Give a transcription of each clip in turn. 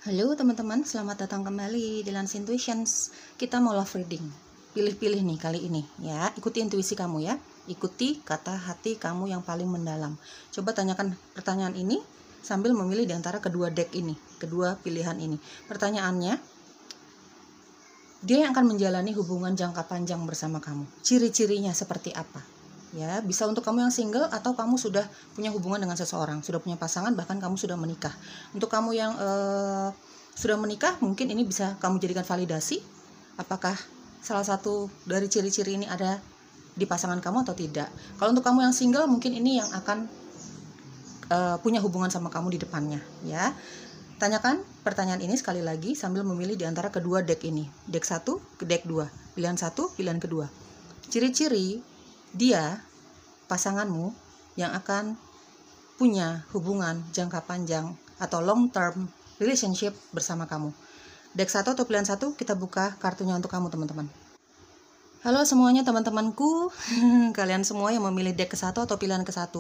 Halo teman-teman, selamat datang kembali di Lance Intuitions. Kita mau love reading. Pilih-pilih nih kali ini ya. Ikuti intuisi kamu ya. Ikuti kata hati kamu yang paling mendalam. Coba tanyakan pertanyaan ini sambil memilih di antara kedua deck ini, kedua pilihan ini. Pertanyaannya, dia yang akan menjalani hubungan jangka panjang bersama kamu. Ciri-cirinya seperti apa? Ya, bisa untuk kamu yang single atau kamu sudah punya hubungan dengan seseorang, sudah punya pasangan, bahkan kamu sudah menikah. Untuk kamu yang sudah menikah, mungkin ini bisa kamu jadikan validasi apakah salah satu dari ciri-ciri ini ada di pasangan kamu atau tidak. Kalau untuk kamu yang single, mungkin ini yang akan punya hubungan sama kamu di depannya ya. Tanyakan pertanyaan ini sekali lagi sambil memilih di antara kedua deck ini, deck 1 ke deck 2, pilihan 1, pilihan kedua. Ciri-ciri dia, pasanganmu, yang akan punya hubungan jangka panjang atau long term relationship bersama kamu. Deck 1 atau pilihan 1, kita buka kartunya untuk kamu teman-teman. Halo semuanya teman-temanku, kalian semua yang memilih deck ke-1 atau pilihan ke-1,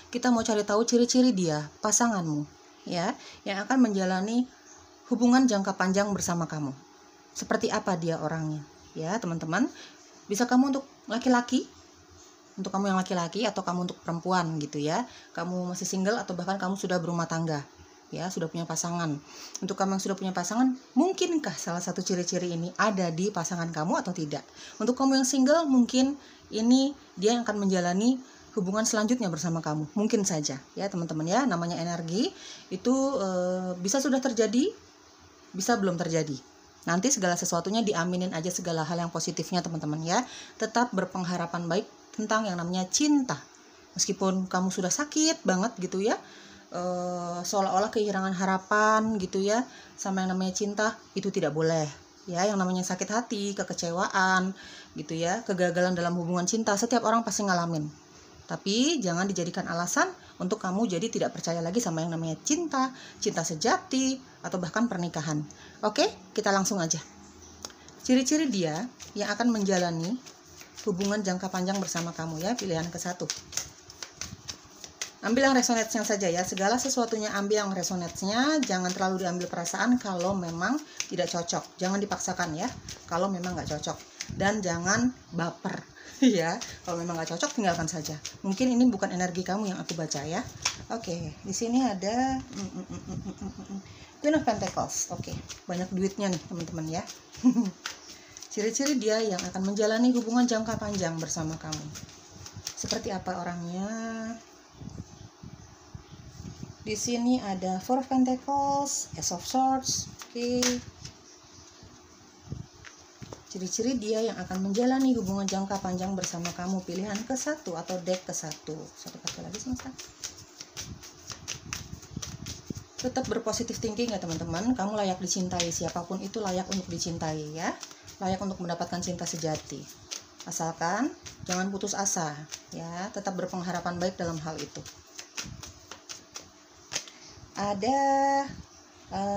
kita mau cari tahu ciri-ciri dia, pasanganmu, ya, yang akan menjalani hubungan jangka panjang bersama kamu. Seperti apa dia orangnya, ya teman-teman. Bisa kamu untuk laki-laki, untuk kamu yang laki-laki atau kamu untuk perempuan gitu ya. Kamu masih single atau bahkan kamu sudah berumah tangga, ya, sudah punya pasangan. Untuk kamu yang sudah punya pasangan, mungkinkah salah satu ciri-ciri ini ada di pasangan kamu atau tidak? Untuk kamu yang single, mungkin ini dia yang akan menjalani hubungan selanjutnya bersama kamu. Mungkin saja, ya teman-teman ya. Namanya energi itu bisa sudah terjadi, bisa belum terjadi. Nanti segala sesuatunya diaminin aja, segala hal yang positifnya teman-teman ya. Tetap berpengharapan baik tentang yang namanya cinta. Meskipun kamu sudah sakit banget gitu ya, seolah-olah kehilangan harapan gitu ya sama yang namanya cinta, itu tidak boleh ya. Yang namanya sakit hati, kekecewaan gitu ya, kegagalan dalam hubungan cinta, setiap orang pasti ngalamin. Tapi jangan dijadikan alasan untuk kamu jadi tidak percaya lagi sama yang namanya cinta, cinta sejati, atau bahkan pernikahan. Oke, kita langsung aja. Ciri-ciri dia yang akan menjalani hubungan jangka panjang bersama kamu ya, pilihan ke-1. Ambil yang resonate-nya saja ya, segala sesuatunya ambil yang resonate-nya, jangan terlalu diambil perasaan kalau memang tidak cocok. Jangan dipaksakan ya, kalau memang nggak cocok. Dan jangan baper ya, kalau memang nggak cocok tinggalkan saja. Mungkin ini bukan energi kamu yang aku baca ya. Oke, di sini ada Queen of Pentacles. Oke, banyak duitnya nih teman-teman ya. Ciri-ciri dia yang akan menjalani hubungan jangka panjang bersama kamu. Seperti apa orangnya? Di sini ada Four of Pentacles, Ace of Swords. Oke. Ciri-ciri dia yang akan menjalani hubungan jangka panjang bersama kamu, pilihan ke-1 atau deck ke-1. Satu kartu lagi semesta. Tetap berpositif thinking ya teman-teman. Kamu layak dicintai, siapapun itu layak untuk dicintai ya. Layak untuk mendapatkan cinta sejati. Asalkan jangan putus asa ya, tetap berpengharapan baik dalam hal itu. Ada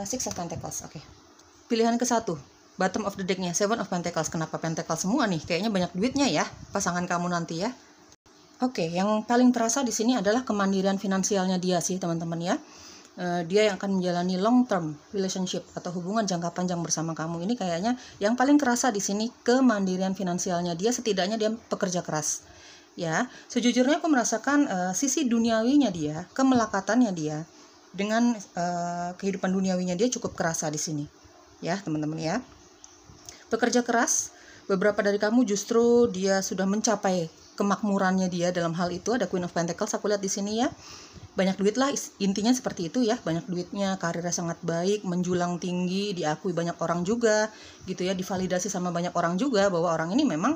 Six of Pentacles. Oke. Pilihan ke-1, bottom of the deck-nya Seven of Pentacles. Kenapa Pentacles semua nih? Kayaknya banyak duitnya ya pasangan kamu nanti ya. Oke, yang paling terasa di sini adalah kemandirian finansialnya dia sih teman-teman ya. Dia yang akan menjalani long term relationship atau hubungan jangka panjang bersama kamu. Ini kayaknya yang paling kerasa di sini kemandirian finansialnya dia, setidaknya dia pekerja keras. Ya, sejujurnya aku merasakan sisi duniawinya dia, kemelekatannya dia dengan kehidupan duniawinya dia cukup kerasa di sini. Ya, teman-teman ya. Pekerja keras, beberapa dari kamu justru dia sudah mencapai kemakmurannya dia dalam hal itu. Ada Queen of Pentacles aku lihat di sini ya. Banyak duit lah, intinya seperti itu ya, banyak duitnya, karirnya sangat baik, menjulang tinggi, diakui banyak orang juga gitu ya, divalidasi sama banyak orang juga bahwa orang ini memang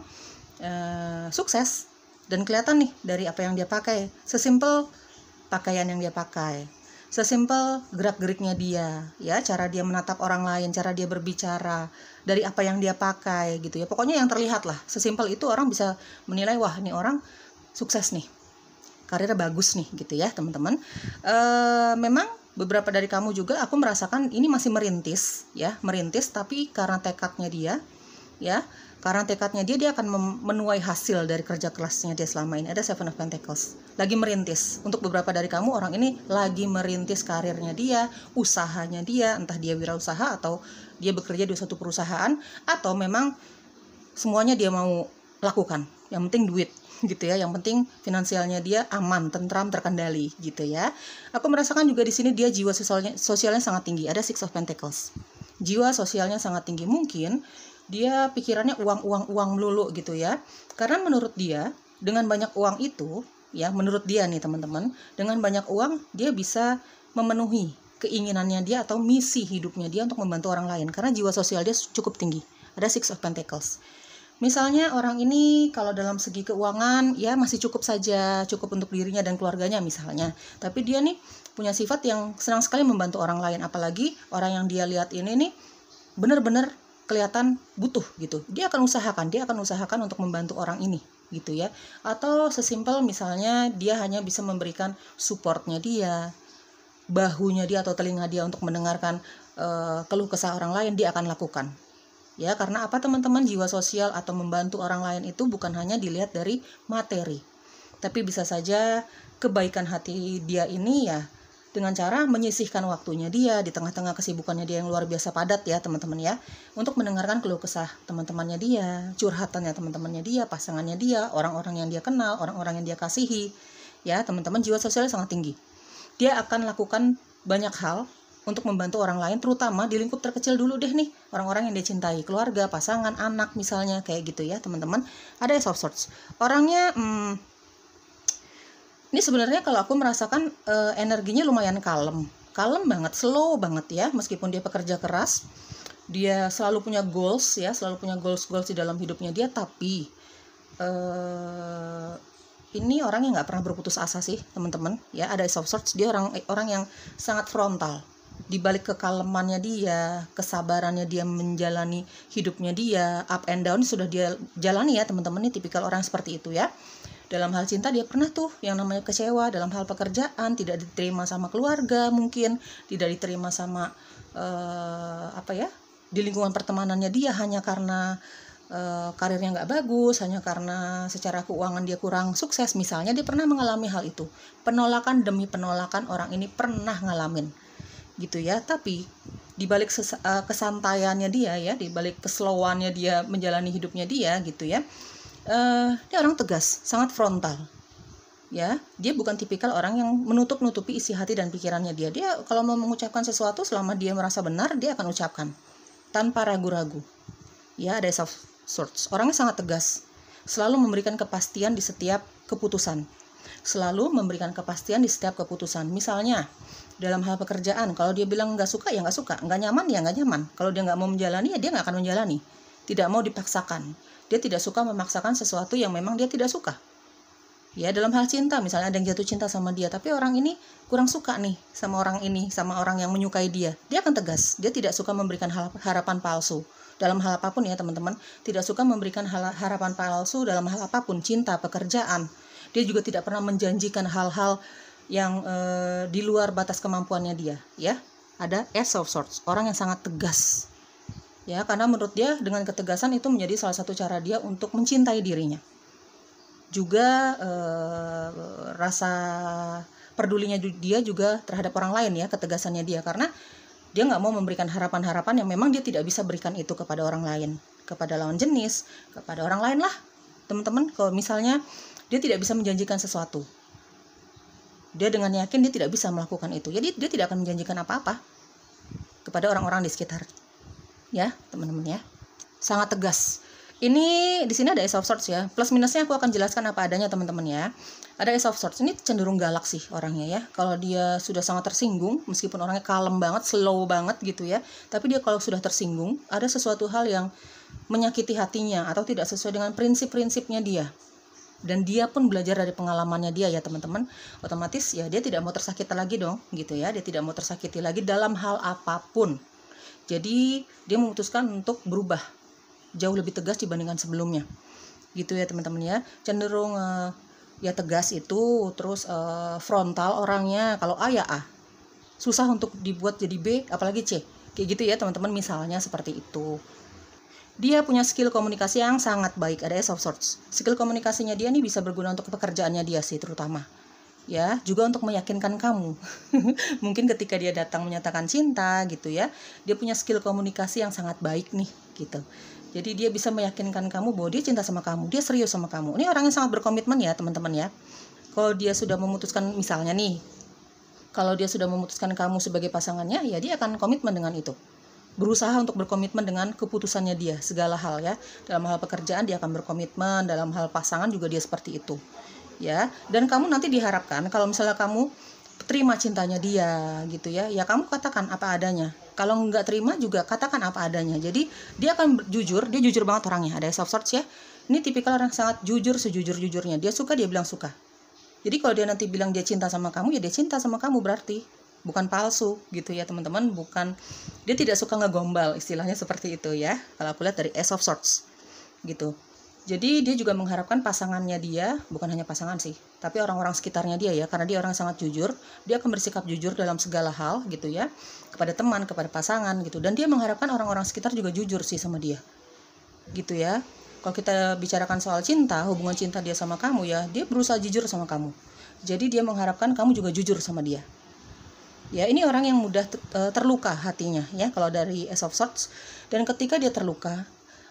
sukses. Dan kelihatan nih dari apa yang dia pakai, sesimpel pakaian yang dia pakai, sesimpel gerak-geriknya dia ya, cara dia menatap orang lain, cara dia berbicara, dari apa yang dia pakai gitu ya, pokoknya yang terlihat lah, sesimpel itu orang bisa menilai, wah ini orang sukses nih, karirnya bagus nih gitu ya teman-teman. Memang beberapa dari kamu juga aku merasakan ini masih merintis ya, merintis, tapi karena tekadnya dia ya, Karena tekadnya dia akan menuai hasil dari kerja kerasnya dia selama ini. Ada Seven of Pentacles, lagi merintis. Untuk beberapa dari kamu, orang ini lagi merintis karirnya dia, usahanya dia, entah dia wirausaha atau dia bekerja di suatu perusahaan, atau memang semuanya dia mau lakukan. Yang penting duit gitu ya, yang penting finansialnya dia aman, tentram, terkendali gitu ya. Aku merasakan juga di sini dia jiwa sosialnya sangat tinggi. Ada Six of Pentacles. Jiwa sosialnya sangat tinggi. Mungkin dia pikirannya uang melulu gitu ya. Karena menurut dia dengan banyak uang itu ya, menurut dia nih teman-teman, dengan banyak uang dia bisa memenuhi keinginannya dia atau misi hidupnya dia untuk membantu orang lain. Karena jiwa sosial dia cukup tinggi. Ada Six of Pentacles. Misalnya orang ini kalau dalam segi keuangan ya masih cukup saja, cukup untuk dirinya dan keluarganya misalnya. Tapi dia nih punya sifat yang senang sekali membantu orang lain, apalagi orang yang dia lihat ini nih benar-benar kelihatan butuh gitu. Dia akan usahakan untuk membantu orang ini gitu ya. Atau sesimpel misalnya dia hanya bisa memberikan supportnya dia, bahunya dia atau telinga dia untuk mendengarkan keluh kesah orang lain, dia akan lakukan. Ya, karena apa teman-teman, jiwa sosial atau membantu orang lain itu bukan hanya dilihat dari materi. Tapi bisa saja kebaikan hati dia ini ya dengan cara menyisihkan waktunya dia di tengah-tengah kesibukannya dia yang luar biasa padat ya teman-teman ya, untuk mendengarkan keluh kesah teman-temannya dia, curhatannya teman-temannya dia, pasangannya dia, orang-orang yang dia kenal, orang-orang yang dia kasihi. Ya, teman-teman, jiwa sosialnya sangat tinggi. Dia akan lakukan banyak hal untuk membantu orang lain, terutama di lingkup terkecil dulu deh nih, orang-orang yang dia cintai, keluarga, pasangan, anak misalnya, kayak gitu ya teman-teman. Ada Ace of Swords. Orangnya ini sebenarnya kalau aku merasakan energinya lumayan kalem banget, slow banget ya, meskipun dia pekerja keras, dia selalu punya goals ya, selalu punya goals di dalam hidupnya dia, tapi ini orang yang nggak pernah berputus asa sih teman-teman ya. Ada Ace of Swords, dia orang yang sangat frontal. Di balik kekalemannya dia, kesabarannya dia menjalani hidupnya dia, up and down sudah dia jalani ya teman-teman. Ini tipikal orang seperti itu ya. Dalam hal cinta dia pernah tuh yang namanya kecewa, dalam hal pekerjaan tidak diterima sama keluarga, mungkin tidak diterima sama di lingkungan pertemanannya dia, hanya karena karirnya nggak bagus, hanya karena secara keuangan dia kurang sukses misalnya. Dia pernah mengalami hal itu, penolakan demi penolakan orang ini pernah ngalamin gitu ya. Tapi di balik kesantaiannya dia ya, di balik keslowuannya dia menjalani hidupnya dia gitu ya, dia orang tegas, sangat frontal ya. Dia bukan tipikal orang yang menutup-nutupi isi hati dan pikirannya dia. Dia kalau mau mengucapkan sesuatu, selama dia merasa benar, dia akan ucapkan tanpa ragu-ragu ya. Ada Ace of Swords. Orangnya sangat tegas, selalu memberikan kepastian di setiap keputusan, selalu memberikan kepastian di setiap keputusan. Misalnya dalam hal pekerjaan, kalau dia bilang nggak suka ya nggak suka, nggak nyaman ya nggak nyaman. Kalau dia nggak mau menjalani ya dia nggak akan menjalani. Tidak mau dipaksakan. Dia tidak suka memaksakan sesuatu yang memang dia tidak suka. Ya, dalam hal cinta misalnya ada yang jatuh cinta sama dia, tapi orang ini kurang suka nih sama orang ini, sama orang yang menyukai dia. Dia akan tegas. Dia tidak suka memberikan harapan palsu. Dalam hal apapun ya teman-teman, tidak suka memberikan harapan palsu dalam hal apapun, cinta, pekerjaan. Dia juga tidak pernah menjanjikan hal-hal yang di luar batas kemampuannya dia ya. Ada Ace of Swords, orang yang sangat tegas ya, karena menurut dia dengan ketegasan itu menjadi salah satu cara dia untuk mencintai dirinya. Juga rasa pedulinya dia juga terhadap orang lain ya, ketegasannya dia, karena dia nggak mau memberikan harapan-harapan yang memang dia tidak bisa berikan itu kepada orang lain, kepada lawan jenis, kepada orang lain lah teman-teman. Kalau misalnya dia tidak bisa menjanjikan sesuatu, dia dengan yakin dia tidak bisa melakukan itu, jadi dia tidak akan menjanjikan apa-apa kepada orang-orang di sekitar ya teman-teman ya. Sangat tegas. Ini di sini ada Ace of Swords ya. Plus minusnya aku akan jelaskan apa adanya teman-teman ya. Ada Ace of Swords, ini cenderung galak sih orangnya ya. Kalau dia sudah sangat tersinggung, meskipun orangnya kalem banget, slow banget gitu ya, tapi dia kalau sudah tersinggung, ada sesuatu hal yang menyakiti hatinya atau tidak sesuai dengan prinsip-prinsipnya dia, dan dia pun belajar dari pengalamannya dia ya teman-teman, otomatis ya dia tidak mau tersakiti lagi dong gitu ya. Dia tidak mau tersakiti lagi dalam hal apapun. Jadi dia memutuskan untuk berubah jauh lebih tegas dibandingkan sebelumnya gitu ya teman-teman ya. Cenderung ya tegas itu, terus frontal orangnya. Kalau A ya A, susah untuk dibuat jadi B apalagi C, kayak gitu ya teman-teman, misalnya seperti itu. Dia punya skill komunikasi yang sangat baik, ada Ace of Swords. Skill komunikasinya dia nih bisa berguna untuk pekerjaannya dia sih terutama. Ya, juga untuk meyakinkan kamu. Mungkin ketika dia datang menyatakan cinta gitu ya, dia punya skill komunikasi yang sangat baik nih gitu. Jadi dia bisa meyakinkan kamu bahwa dia cinta sama kamu, dia serius sama kamu. Ini orang yang sangat berkomitmen ya teman-teman ya. Kalau dia sudah memutuskan misalnya nih, kalau dia sudah memutuskan kamu sebagai pasangannya, ya dia akan komitmen dengan itu. Berusaha untuk berkomitmen dengan keputusannya dia, segala hal ya. Dalam hal pekerjaan dia akan berkomitmen, dalam hal pasangan juga dia seperti itu. Ya, dan kamu nanti diharapkan kalau misalnya kamu terima cintanya dia gitu ya, ya kamu katakan apa adanya. Kalau nggak terima juga katakan apa adanya. Jadi dia akan jujur, dia jujur banget orangnya. Ada Ace of Swords ya. Ini tipikal orang sangat jujur sejujur-jujurnya. Dia suka, dia bilang suka. Jadi kalau dia nanti bilang dia cinta sama kamu, ya dia cinta sama kamu berarti. Bukan palsu gitu ya teman-teman, bukan, dia tidak suka ngegombal, istilahnya seperti itu ya. Kalau aku lihat dari Ace of Swords gitu. Jadi dia juga mengharapkan pasangannya dia, bukan hanya pasangan sih, tapi orang-orang sekitarnya dia ya, karena dia orang sangat jujur, dia akan bersikap jujur dalam segala hal gitu ya, kepada teman, kepada pasangan gitu. Dan dia mengharapkan orang-orang sekitar juga jujur sih sama dia. Gitu ya. Kalau kita bicarakan soal cinta, hubungan cinta dia sama kamu ya, dia berusaha jujur sama kamu. Jadi dia mengharapkan kamu juga jujur sama dia. Ya, ini orang yang mudah terluka hatinya ya kalau dari Ace of Swords. Dan ketika dia terluka,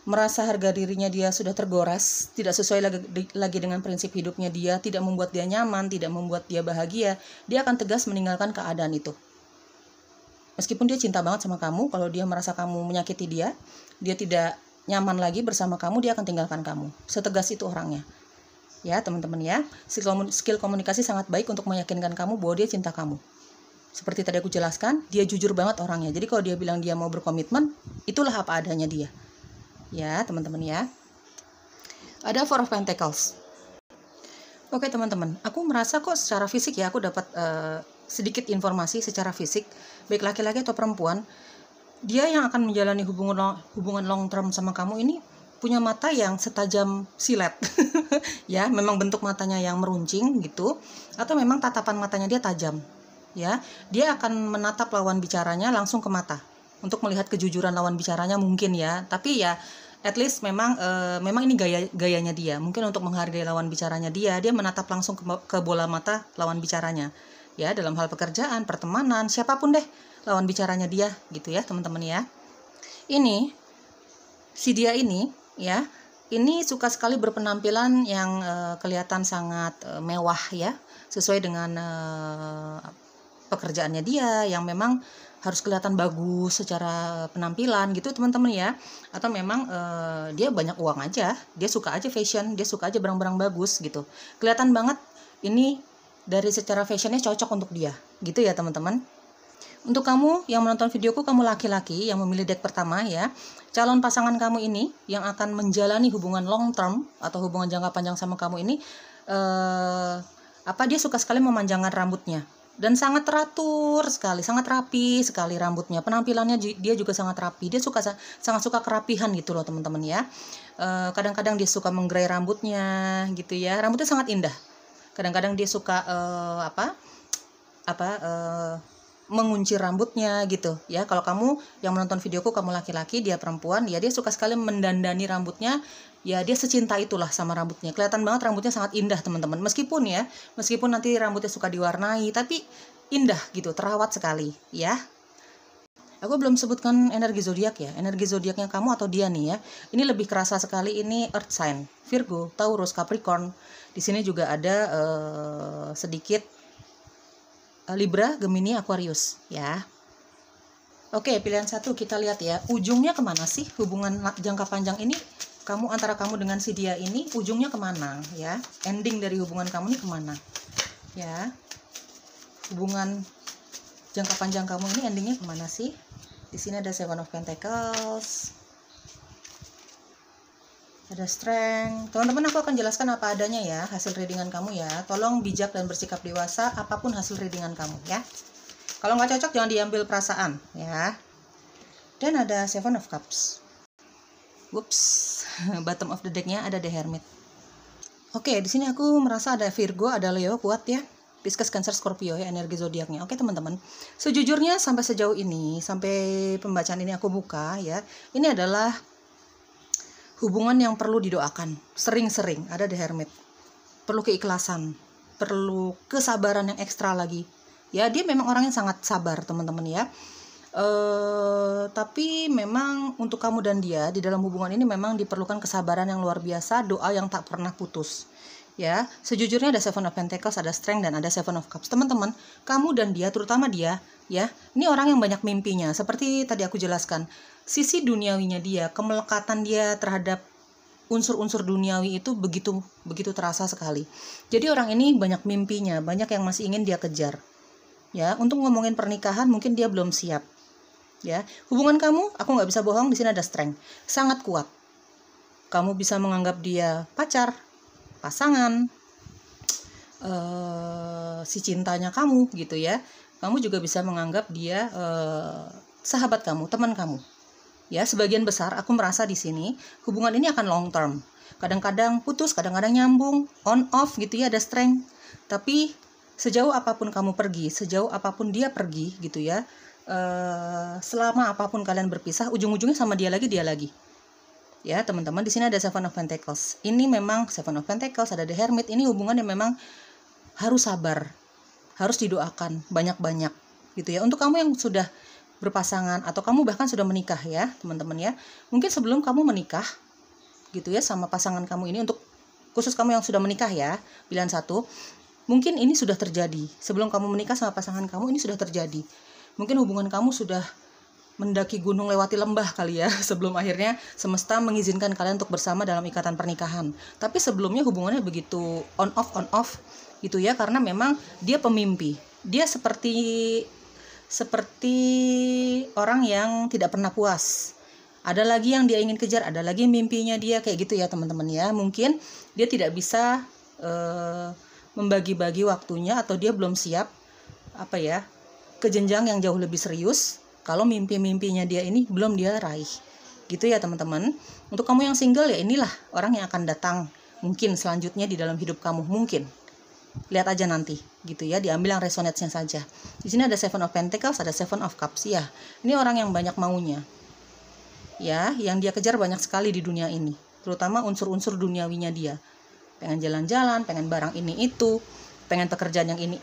merasa harga dirinya dia sudah tergoras, tidak sesuai lagi dengan prinsip hidupnya dia, tidak membuat dia nyaman, tidak membuat dia bahagia, dia akan tegas meninggalkan keadaan itu. Meskipun dia cinta banget sama kamu, kalau dia merasa kamu menyakiti dia tidak nyaman lagi bersama kamu, dia akan tinggalkan kamu. Setegas itu orangnya. Ya, teman-teman ya. Skill komunikasi sangat baik untuk meyakinkan kamu bahwa dia cinta kamu. Seperti tadi aku jelaskan, dia jujur banget orangnya. Jadi kalau dia bilang dia mau berkomitmen, itulah apa adanya dia. Ya, teman-teman ya. Ada Four of Pentacles. Oke, teman-teman. Aku merasa kok secara fisik ya, aku dapat sedikit informasi secara fisik. Baik laki-laki atau perempuan, dia yang akan menjalani hubungan long term sama kamu ini punya mata yang setajam silet. Ya, memang bentuk matanya yang meruncing gitu. Atau memang tatapan matanya dia tajam. Ya, dia akan menatap lawan bicaranya langsung ke mata untuk melihat kejujuran lawan bicaranya mungkin ya. Tapi ya at least memang ini gayanya dia. Mungkin untuk menghargai lawan bicaranya dia menatap langsung ke bola mata lawan bicaranya. Ya, dalam hal pekerjaan, pertemanan, siapapun deh lawan bicaranya dia gitu ya, teman-teman ya. Ini si dia ini ya, ini suka sekali berpenampilan yang kelihatan sangat mewah ya, sesuai dengan pekerjaannya dia yang memang harus kelihatan bagus secara penampilan gitu teman-teman ya. Atau memang dia banyak uang aja, dia suka aja fashion, dia suka aja barang-barang bagus gitu. Kelihatan banget ini dari secara fashionnya cocok untuk dia gitu ya teman-teman. Untuk kamu yang menonton videoku, kamu laki-laki yang memilih deck pertama ya, calon pasangan kamu ini yang akan menjalani hubungan long term atau hubungan jangka panjang sama kamu ini, dia suka sekali memanjangkan rambutnya. Dan sangat teratur sekali, sangat rapi sekali rambutnya. Penampilannya dia juga sangat rapi. Dia sangat suka kerapihan gitu loh teman-teman ya. Kadang-kadang dia suka menggerai rambutnya gitu ya. Rambutnya sangat indah. Kadang-kadang dia suka menguncir rambutnya gitu ya. Kalau kamu yang menonton videoku, kamu laki-laki, dia perempuan, ya dia suka sekali mendandani rambutnya. Ya dia secinta itulah sama rambutnya. Kelihatan banget rambutnya sangat indah teman-teman. Meskipun nanti rambutnya suka diwarnai, tapi indah gitu, terawat sekali ya. Aku belum sebutkan energi zodiak ya. Energi zodiaknya kamu atau dia nih ya. Ini lebih kerasa sekali, ini earth sign, Virgo, Taurus, Capricorn. Di sini juga ada sedikit Libra, Gemini, Aquarius ya. Oke, pilihan satu kita lihat ya. Ujungnya kemana sih hubungan jangka panjang ini? Antara kamu dengan si dia ini ujungnya kemana ya? Ending dari hubungan kamu ini kemana? Ya, hubungan jangka panjang kamu ini endingnya kemana sih? Di sini ada Seven of Pentacles, ada Strength. Teman-teman, aku akan jelaskan apa adanya ya hasil readingan kamu ya. Tolong bijak dan bersikap dewasa apapun hasil readingan kamu ya. Kalau nggak cocok jangan diambil perasaan ya. Dan ada Seven of Cups. Whoops, bottom of the decknya ada The Hermit. Oke, di sini aku merasa ada Virgo, ada Leo kuat ya. Pisces, Cancer, Scorpio ya energi zodiaknya. Oke teman-teman, sejujurnya sampai sejauh ini, sampai pembacaan ini aku buka ya, ini adalah hubungan yang perlu didoakan sering-sering. Ada The Hermit, perlu keikhlasan, perlu kesabaran yang ekstra lagi ya. Dia memang orang yang sangat sabar teman-teman ya. Tapi memang untuk kamu dan dia di dalam hubungan ini memang diperlukan kesabaran yang luar biasa, doa yang tak pernah putus ya. Sejujurnya ada Seven of Pentacles, ada Strength, dan ada Seven of Cups. Teman-teman, kamu dan dia, terutama dia ya, ini orang yang banyak mimpinya. Seperti tadi aku jelaskan, sisi duniawinya dia, kemelekatan dia terhadap unsur-unsur duniawi itu begitu terasa sekali. Jadi orang ini banyak mimpinya, banyak yang masih ingin dia kejar ya. Untuk ngomongin pernikahan mungkin dia belum siap ya. Hubungan kamu, aku nggak bisa bohong, di sini ada Strength, sangat kuat. Kamu bisa menganggap dia pacar, pasangan, si cintanya kamu gitu ya. Kamu juga bisa menganggap dia sahabat kamu, teman kamu ya. Sebagian besar aku merasa di sini hubungan ini akan long term. Kadang-kadang putus, kadang-kadang nyambung, on off gitu ya, ada Strength. Tapi sejauh apapun kamu pergi, sejauh apapun dia pergi gitu ya, selama apapun kalian berpisah, ujung-ujungnya sama dia lagi ya teman-teman. Di sini ada Seven of Pentacles. Ini memang Seven of Pentacles, ada The Hermit. Ini hubungan yang memang harus sabar, harus didoakan banyak-banyak gitu ya. Untuk kamu yang sudah berpasangan atau kamu bahkan sudah menikah ya teman-teman ya, mungkin sebelum kamu menikah gitu ya sama pasangan kamu ini, untuk khusus kamu yang sudah menikah ya, pilihan satu, mungkin ini sudah terjadi sebelum kamu menikah sama pasangan kamu, ini sudah terjadi. Mungkin hubungan kamu sudah mendaki gunung lewati lembah kali ya, sebelum akhirnya semesta mengizinkan kalian untuk bersama dalam ikatan pernikahan. Tapi sebelumnya hubungannya begitu on off gitu ya, karena memang dia pemimpi. Dia seperti orang yang tidak pernah puas. Ada lagi yang dia ingin kejar, ada lagi mimpinya dia, kayak gitu ya teman-teman ya. Mungkin dia tidak bisa membagi-bagi waktunya, atau dia belum siap ke jenjang yang jauh lebih serius kalau mimpi-mimpinya dia ini belum dia raih gitu ya teman-teman. Untuk kamu yang single ya, inilah orang yang akan datang mungkin selanjutnya di dalam hidup kamu. Mungkin lihat aja nanti gitu ya, diambil yang resonate-nya saja. Di sini ada Seven of Pentacles, ada Seven of Cups ya. Ini orang yang banyak maunya ya, yang dia kejar banyak sekali di dunia ini, terutama unsur-unsur duniawinya dia. Pengen jalan-jalan, pengen barang ini itu, pengen pekerjaan yang ini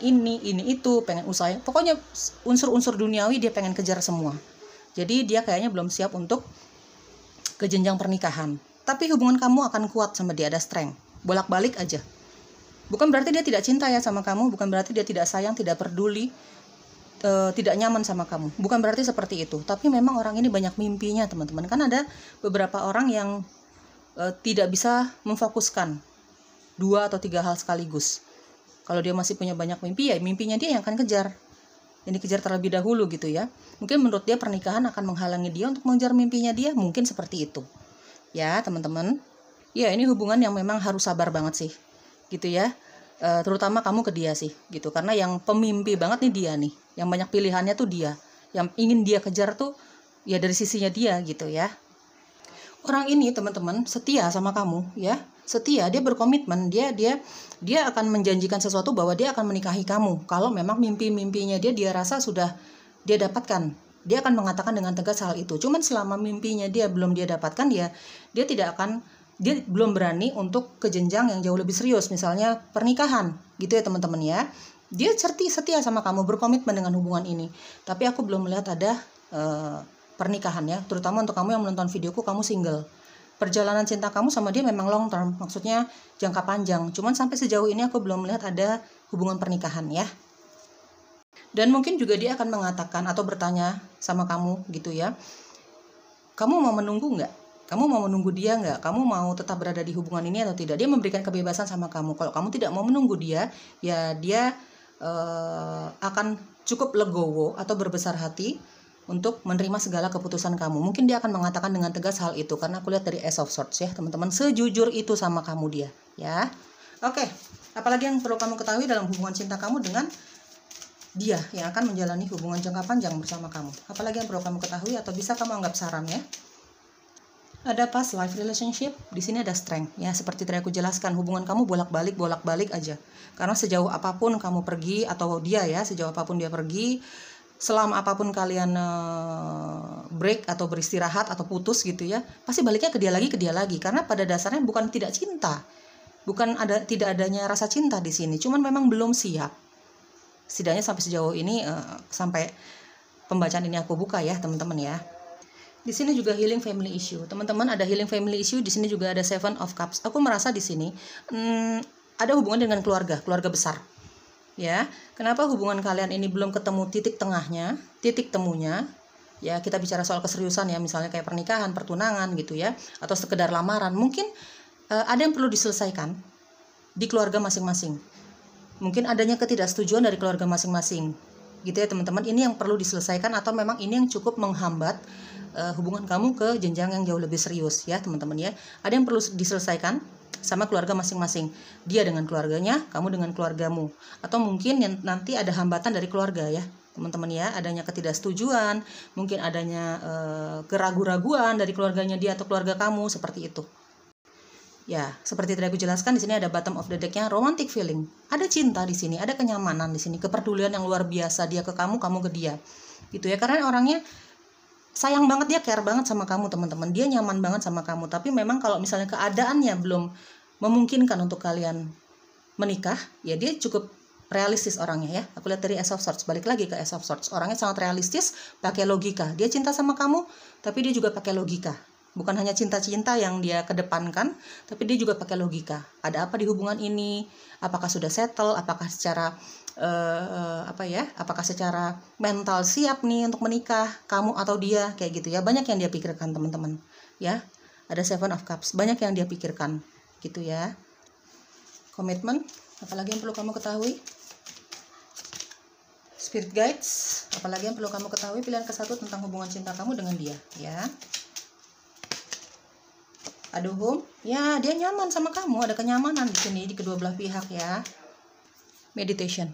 itu, pengen usaha, pokoknya unsur-unsur duniawi dia pengen kejar semua. Jadi dia kayaknya belum siap untuk ke jenjang pernikahan. Tapi hubungan kamu akan kuat sama dia, ada Strength, bolak-balik aja. Bukan berarti dia tidak cinta ya sama kamu, bukan berarti dia tidak sayang, tidak peduli, tidak nyaman sama kamu, bukan berarti seperti itu. Tapi memang orang ini banyak mimpinya teman-teman. Kan ada beberapa orang yang tidak bisa memfokuskan 2 atau 3 hal sekaligus. Kalau dia masih punya banyak mimpi, ya mimpinya dia yang akan kejar. Yang dikejar terlebih dahulu gitu ya. Mungkin menurut dia pernikahan akan menghalangi dia untuk mengejar mimpinya dia, mungkin seperti itu. Ya teman-teman. Ya ini hubungan yang memang harus sabar banget sih. Gitu ya. Terutama kamu ke dia sih gitu. Karena yang pemimpi banget nih dia nih. Yang banyak pilihannya tuh dia. Yang ingin dia kejar tuh ya dari sisinya dia gitu ya. Orang ini teman-teman setia sama kamu ya. Setia, dia berkomitmen, dia akan menjanjikan sesuatu bahwa dia akan menikahi kamu. Kalau memang mimpi-mimpinya dia rasa sudah dia dapatkan, dia akan mengatakan dengan tegas hal itu. Cuman selama mimpinya dia belum dia dapatkan, dia belum berani untuk ke jenjang yang jauh lebih serius, misalnya pernikahan gitu ya teman-teman ya. Dia setia sama kamu, berkomitmen dengan hubungan ini. Tapi aku belum melihat ada pernikahan ya, terutama untuk kamu yang menonton videoku, kamu single. Perjalanan cinta kamu sama dia memang long term, maksudnya jangka panjang. Cuman sampai sejauh ini aku belum melihat ada hubungan pernikahan ya. Dan mungkin juga dia akan mengatakan atau bertanya sama kamu gitu ya. Kamu mau menunggu nggak? Kamu mau menunggu dia nggak? Kamu mau tetap berada di hubungan ini atau tidak? Dia memberikan kebebasan sama kamu. Kalau kamu tidak mau menunggu dia, ya dia akan cukup legowo atau berbesar hati untuk menerima segala keputusan kamu. Mungkin dia akan mengatakan dengan tegas hal itu, karena aku lihat dari Ace of Swords ya teman-teman, sejujur itu sama kamu dia ya. Oke, apalagi yang perlu kamu ketahui dalam hubungan cinta kamu dengan dia yang akan menjalani hubungan jangka panjang bersama kamu? Apalagi yang perlu kamu ketahui atau bisa kamu anggap saran ya? Ada past life relationship, di sini ada Strength ya. Seperti tadi aku jelaskan, hubungan kamu bolak-balik aja. Karena sejauh apapun kamu pergi atau dia ya, sejauh apapun dia pergi, selama apapun kalian break atau beristirahat atau putus gitu ya, pasti baliknya ke dia lagi karena pada dasarnya bukan tidak cinta. Tidak adanya rasa cinta di sini, cuman memang belum siap. Setidaknya sampai sejauh ini, sampai pembacaan ini aku buka ya teman-teman ya. Di sini juga healing family issue. Teman-teman, ada healing family issue, di sini juga ada Seven of Cups. Aku merasa di sini ada hubungan dengan keluarga besar. Ya, kenapa hubungan kalian ini belum ketemu titik tengahnya, titik temunya? Ya, kita bicara soal keseriusan ya, misalnya kayak pernikahan, pertunangan gitu ya, atau sekedar lamaran. Mungkin ada yang perlu diselesaikan di keluarga masing-masing. Mungkin adanya ketidaksetujuan dari keluarga masing-masing. Gitu ya teman-teman, ini yang perlu diselesaikan atau memang ini yang cukup menghambat hubungan kamu ke jenjang yang jauh lebih serius ya teman-teman ya. Ada yang perlu diselesaikan sama keluarga masing-masing. Dia dengan keluarganya, kamu dengan keluargamu. Atau mungkin nanti ada hambatan dari keluarga ya teman-teman ya, adanya ketidaksetujuan, mungkin adanya keraguan-raguan dari keluarganya dia atau keluarga kamu, seperti itu. Ya, seperti tadi aku jelaskan, di sini ada bottom of the deck-nya romantic feeling. Ada cinta di sini, ada kenyamanan di sini, kepedulian yang luar biasa, dia ke kamu, kamu ke dia. Gitu ya, karena orangnya sayang banget, dia care banget sama kamu teman-teman. Dia nyaman banget sama kamu, tapi memang kalau misalnya keadaannya belum memungkinkan untuk kalian menikah, ya dia cukup realistis orangnya ya. Aku lihat dari Ace of Swords, balik lagi ke Ace of Swords. Orangnya sangat realistis, pakai logika. Dia cinta sama kamu, tapi dia juga pakai logika. Bukan hanya cinta-cinta yang dia kedepankan, tapi dia juga pakai logika. Ada apa di hubungan ini? Apakah sudah settle? Apakah secara apakah secara mental siap nih untuk menikah, kamu atau dia, kayak gitu ya. Banyak yang dia pikirkan teman-teman. Ya, ada Seven of Cups. Banyak yang dia pikirkan, gitu ya. Komitmen, apalagi yang perlu kamu ketahui? Spirit guides, apalagi yang perlu kamu ketahui? Pilihan ke-1 tentang hubungan cinta kamu dengan dia, ya. Ada home, ya dia nyaman sama kamu, ada kenyamanan di sini di kedua belah pihak ya. Meditation.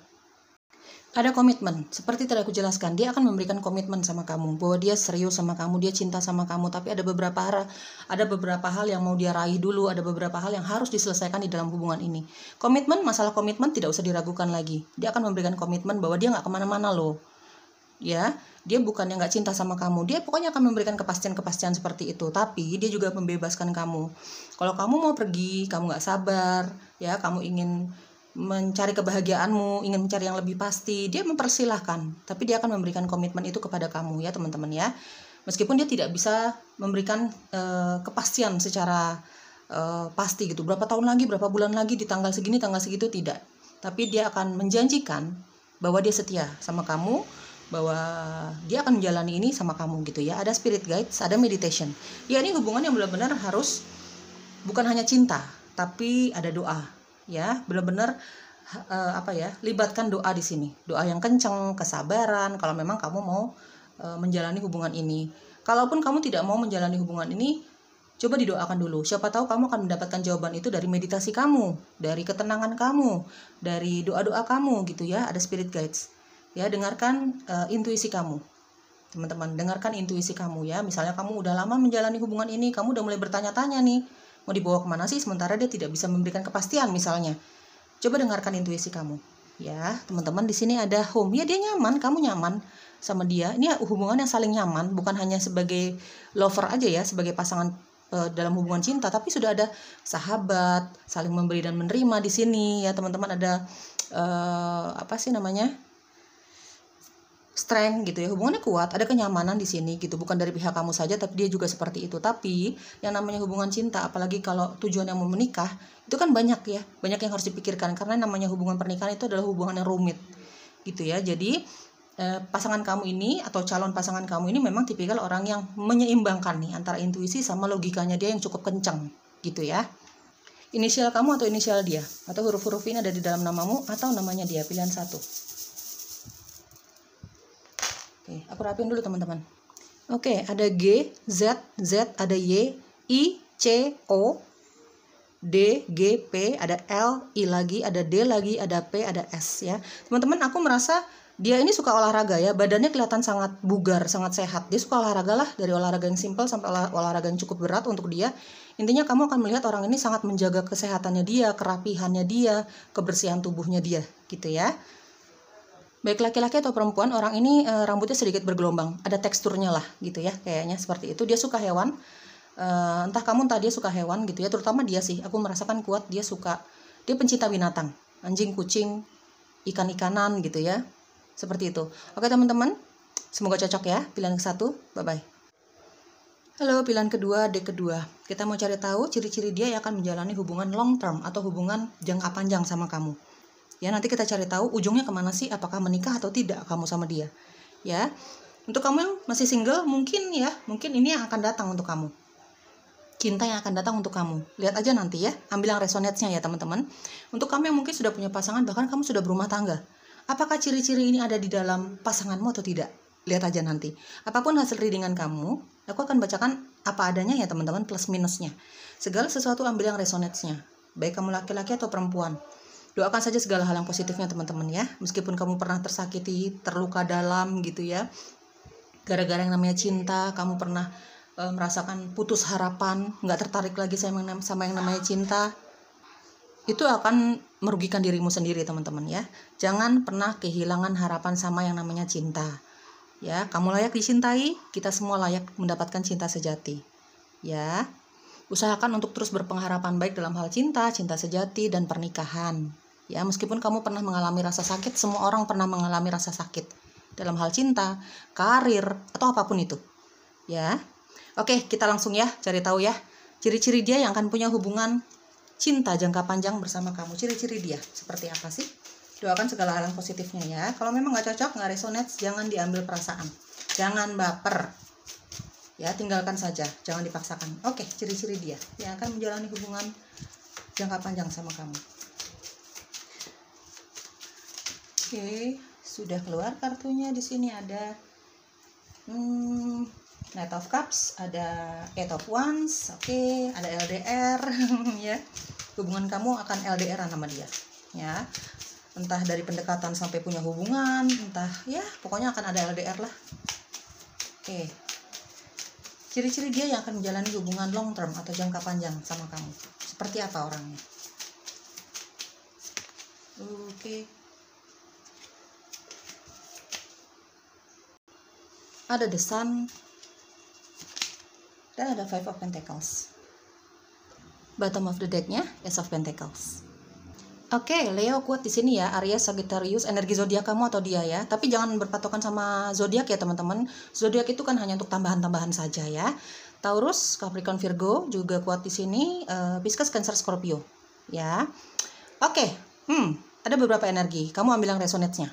Ada komitmen, seperti tadi aku jelaskan, dia akan memberikan komitmen sama kamu, bahwa dia serius sama kamu, dia cinta sama kamu, tapi ada beberapa hal yang mau dia raih dulu, ada beberapa hal yang harus diselesaikan di dalam hubungan ini. Komitmen, masalah komitmen tidak usah diragukan lagi. Dia akan memberikan komitmen bahwa dia nggak kemana-mana loh. Ya, dia bukannya nggak cinta sama kamu, dia pokoknya akan memberikan kepastian-kepastian seperti itu. Tapi dia juga membebaskan kamu. Kalau kamu mau pergi, kamu nggak sabar, ya, kamu ingin mencari kebahagiaanmu, ingin mencari yang lebih pasti, dia mempersilahkan. Tapi dia akan memberikan komitmen itu kepada kamu ya teman-teman ya. Meskipun dia tidak bisa memberikan kepastian secara pasti gitu. Berapa tahun lagi, berapa bulan lagi, di tanggal segini, tanggal segitu, tidak. Tapi dia akan menjanjikan bahwa dia setia sama kamu, bahwa dia akan menjalani ini sama kamu gitu ya. Ada spirit guides, ada meditation. Ya, ini hubungan yang benar-benar harus bukan hanya cinta, tapi ada doa ya. Benar-benar libatkan doa di sini. Doa yang kencang, kesabaran kalau memang kamu mau menjalani hubungan ini. Kalaupun kamu tidak mau menjalani hubungan ini, coba didoakan dulu. Siapa tahu kamu akan mendapatkan jawaban itu dari meditasi kamu, dari ketenangan kamu, dari doa-doa kamu gitu ya. Ada spirit guides. Ya, dengarkan intuisi kamu, teman-teman. Dengarkan intuisi kamu ya. Misalnya kamu udah lama menjalani hubungan ini, kamu udah mulai bertanya-tanya nih, mau dibawa kemana sih? Sementara dia tidak bisa memberikan kepastian misalnya. Coba dengarkan intuisi kamu, ya teman-teman. Di sini ada home, ya dia nyaman, kamu nyaman sama dia. Ini hubungan yang saling nyaman, bukan hanya sebagai lover aja ya, sebagai pasangan dalam hubungan cinta, tapi sudah ada sahabat, saling memberi dan menerima di sini ya teman-teman. Ada strength gitu ya, hubungannya kuat, ada kenyamanan di sini gitu, bukan dari pihak kamu saja tapi dia juga seperti itu. Tapi yang namanya hubungan cinta, apalagi kalau tujuannya mau menikah, itu kan banyak yang harus dipikirkan, karena namanya hubungan pernikahan itu adalah hubungan yang rumit gitu ya. Jadi pasangan kamu ini atau calon pasangan kamu ini memang tipikal orang yang menyeimbangkan nih antara intuisi sama logikanya dia yang cukup kencang gitu ya. Inisial kamu atau inisial dia, atau huruf-huruf ini ada di dalam namamu atau namanya dia, pilihan 1. Oke, aku rapiin dulu teman-teman. Oke, ada G, Z, ada Y, I, C, O, D, G, P, ada L, I lagi, ada D lagi, ada P, ada S ya. Teman-teman, aku merasa dia ini suka olahraga ya, badannya kelihatan sangat bugar, sangat sehat. Dia suka olahraga lah, dari olahraga yang simpel sampai olahraga yang cukup berat untuk dia. Intinya kamu akan melihat orang ini sangat menjaga kesehatannya dia, kerapihannya dia, kebersihan tubuhnya dia, gitu ya. Baik laki-laki atau perempuan, orang ini rambutnya sedikit bergelombang, ada teksturnya lah gitu ya, kayaknya seperti itu. Dia suka hewan, entah kamu entah dia suka hewan gitu ya, terutama dia sih, aku merasakan kuat dia pencinta binatang, anjing, kucing, ikan-ikanan gitu ya, seperti itu. Oke teman-teman, semoga cocok ya pilihan ke-1. Bye bye. Halo, pilihan kedua, deck kedua. Kita mau cari tahu ciri-ciri dia yang akan menjalani hubungan long term atau hubungan jangka panjang sama kamu. Ya, nanti kita cari tahu ujungnya kemana sih, apakah menikah atau tidak kamu sama dia. Ya, untuk kamu yang masih single, mungkin ini yang akan datang untuk kamu. Cinta yang akan datang untuk kamu. Lihat aja nanti ya, ambil yang resonate-nya ya teman-teman. Untuk kamu yang mungkin sudah punya pasangan, bahkan kamu sudah berumah tangga. Apakah ciri-ciri ini ada di dalam pasanganmu atau tidak? Lihat aja nanti. Apapun hasil readingan kamu, aku akan bacakan apa adanya ya teman-teman, plus minusnya. Segala sesuatu ambil yang resonate-nya. Baik kamu laki-laki atau perempuan. Doakan saja segala hal yang positifnya teman-teman ya. Meskipun kamu pernah tersakiti, terluka dalam gitu ya, gara-gara yang namanya cinta, kamu pernah merasakan putus harapan, nggak tertarik lagi sama yang namanya cinta, itu akan merugikan dirimu sendiri teman-teman ya. Jangan pernah kehilangan harapan sama yang namanya cinta ya. Kamu layak dicintai, kita semua layak mendapatkan cinta sejati ya. Usahakan untuk terus berpengharapan baik dalam hal cinta, cinta sejati, dan pernikahan. Ya, meskipun kamu pernah mengalami rasa sakit, semua orang pernah mengalami rasa sakit dalam hal cinta, karir, atau apapun itu. Ya, oke, kita langsung ya cari tahu ya ciri-ciri dia yang akan punya hubungan cinta jangka panjang bersama kamu. Ciri-ciri dia seperti apa sih? Doakan segala hal yang positifnya ya. Kalau memang nggak cocok, nggak resonate, jangan diambil perasaan, jangan baper. Ya, tinggalkan saja, jangan dipaksakan. Oke, ciri-ciri dia yang akan menjalani hubungan jangka panjang sama kamu. Oke, sudah keluar kartunya. Di sini ada Knight of Cups, ada Eight of Wands, oke, ada LDR ya. Hubungan kamu akan LDR sama dia ya. Entah dari pendekatan sampai punya hubungan, entah ya, pokoknya akan ada LDR lah. Oke. Ciri-ciri dia yang akan menjalani hubungan long term atau jangka panjang sama kamu. Seperti apa orangnya? Oke. Ada The Sun. Dan ada Five of Pentacles. Bottom of the deck-nya Ace of Pentacles. Oke, Leo kuat di sini ya, Aries, Sagittarius, energi zodiak kamu atau dia ya. Tapi jangan berpatokan sama zodiak ya teman-teman. Zodiak itu kan hanya untuk tambahan-tambahan saja ya. Taurus, Capricorn, Virgo juga kuat di sini. Pisces, Cancer, Scorpio ya. Oke, ada beberapa energi. Kamu ambil yang resonate-nya.